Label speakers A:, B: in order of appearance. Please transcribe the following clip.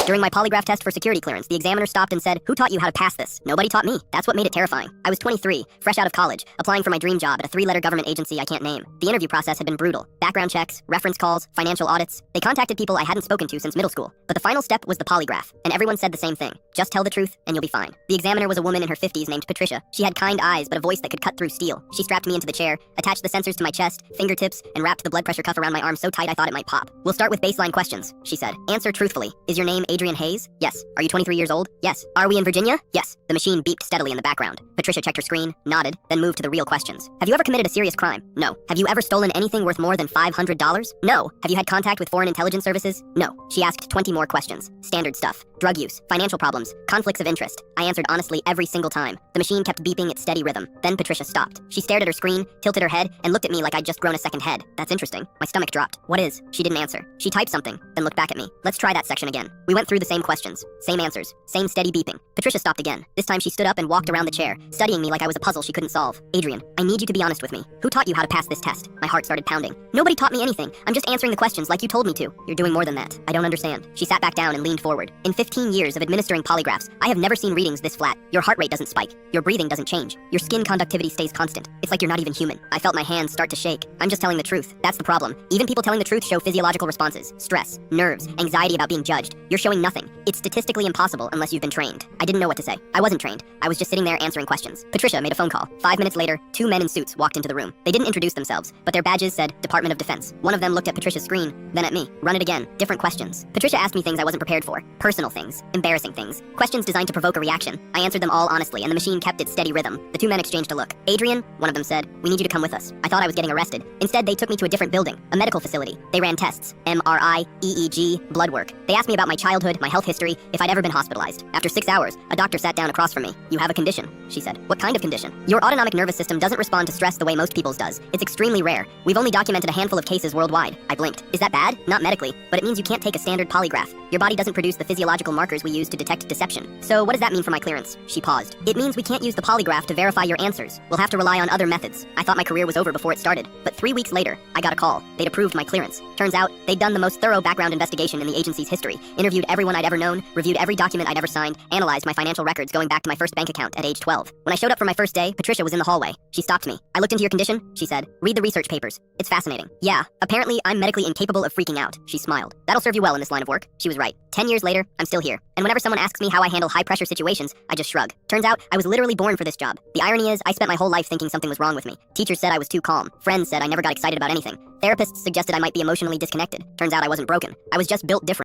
A: During my polygraph test for security clearance, the examiner stopped and said, "Who taught you how to pass this?" Nobody taught me. That's what made it terrifying. I was 23, fresh out of college, applying for my dream job at a 3-letter government agency I can't name. The interview process had been brutal. Background checks, reference calls, financial audits. They contacted people I hadn't spoken to since middle school. But the final step was the polygraph, and everyone said the same thing. Just tell the truth, and you'll be fine. The examiner was a woman in her 50s named Patricia. She had kind eyes, but a voice that could cut through steel. She strapped me into the chair, attached the sensors to my chest, fingertips, and wrapped the blood pressure cuff around my arm so tight I thought it might pop. "We'll start with baseline questions," she said. "Answer truthfully. Is your name Adrian Hayes?" "Yes." "Are you 23 years old?" "Yes." "Are we in Virginia?" "Yes." The machine beeped steadily in the background. Patricia checked her screen, nodded, then moved to the real questions. "Have you ever committed a serious crime?" "No." "Have you ever stolen anything worth more than $500? "No." "Have you had contact with foreign intelligence services?" "No." She asked 20 more questions. Standard stuff. Drug use, financial problems, conflicts of interest. I answered honestly every single time. The machine kept beeping its steady rhythm. Then Patricia stopped. She stared at her screen, tilted her head, and looked at me like I'd just grown a second head. "That's interesting." My stomach dropped. "What is?" She didn't answer. She typed something, then looked back at me. "Let's try that section again." We went through the same questions, same answers, same steady beeping. Patricia stopped again. This time she stood up and walked around the chair, studying me like I was a puzzle she couldn't solve. "Adrian, I need you to be honest with me. Who taught you how to pass this test?" My heart started pounding. "Nobody taught me anything. I'm just answering the questions like you told me to." "You're doing more than that. I don't understand." She sat back down and leaned forward. "In 15 years of administering polygraphs, I have never seen readings this flat. Your heart rate doesn't spike. Your breathing doesn't change. Your skin conductivity stays constant. It's like you're not even human." I felt my hands start to shake. "I'm just telling the truth. That's the problem. Even people telling the truth show physiological responses. Stress, nerves, anxiety about being judged. You're showing nothing. It's statistically impossible unless you've been trained." I didn't know what to say. I wasn't trained. I was just sitting there answering questions. Patricia made a phone call. 5 minutes later, 2 men in suits walked into the room. They didn't introduce themselves, but their badges said Department of Defense. One of them looked at Patricia's screen, then at me. "Run it again. Different questions." Patricia asked me things I wasn't prepared for. Personal things. Embarrassing things. Questions designed to provoke a reaction. I answered them all honestly, and the machine kept its steady rhythm. The 2 men exchanged a look. "Adrian," one of them said, "we need you to come with us." I thought I was getting arrested. Instead, they took me to a different building, a medical facility. They ran tests. MRI, EEG, blood work. They asked me about my childhood, my health history, if I'd ever been hospitalized. After 6 hours, a doctor sat down across from me. "You have a condition," she said. "What kind of condition?" "Your autonomic nervous system doesn't respond to stress the way most people's does. It's extremely rare. We've only documented a handful of cases worldwide." I blinked. "Is that bad?" "Not medically, but it means you can't take a standard polygraph. Your body doesn't produce the physiological markers we use to detect deception." "So what does that mean for my clearance?" She paused. "It means we can't use the polygraph to verify your answers. We'll have to rely on other methods." I thought my career was over before it started, but 3 weeks later, I got a call. They'd approved my clearance. Turns out, they'd done the most thorough background investigation in the agency's history, interviewed everyone I'd ever known, reviewed every document I'd ever signed, analyzed my financial records going back to my first bank account at age 12. When I showed up for my first day, Patricia was in the hallway. She stopped me. "I looked into your condition," she said. "Read the research papers. It's fascinating." "Yeah, apparently I'm medically incapable of freaking out." She smiled. "That'll serve you well in this line of work." She was right. 10 years later, I'm still here. And whenever someone asks me how I handle high-pressure situations, I just shrug. Turns out, I was literally born for this job. The irony is, I spent my whole life thinking something was wrong with me. Teachers said I was too calm. Friends said I never got excited about anything. Therapists suggested I might be emotionally disconnected. Turns out I wasn't broken. I was just built different.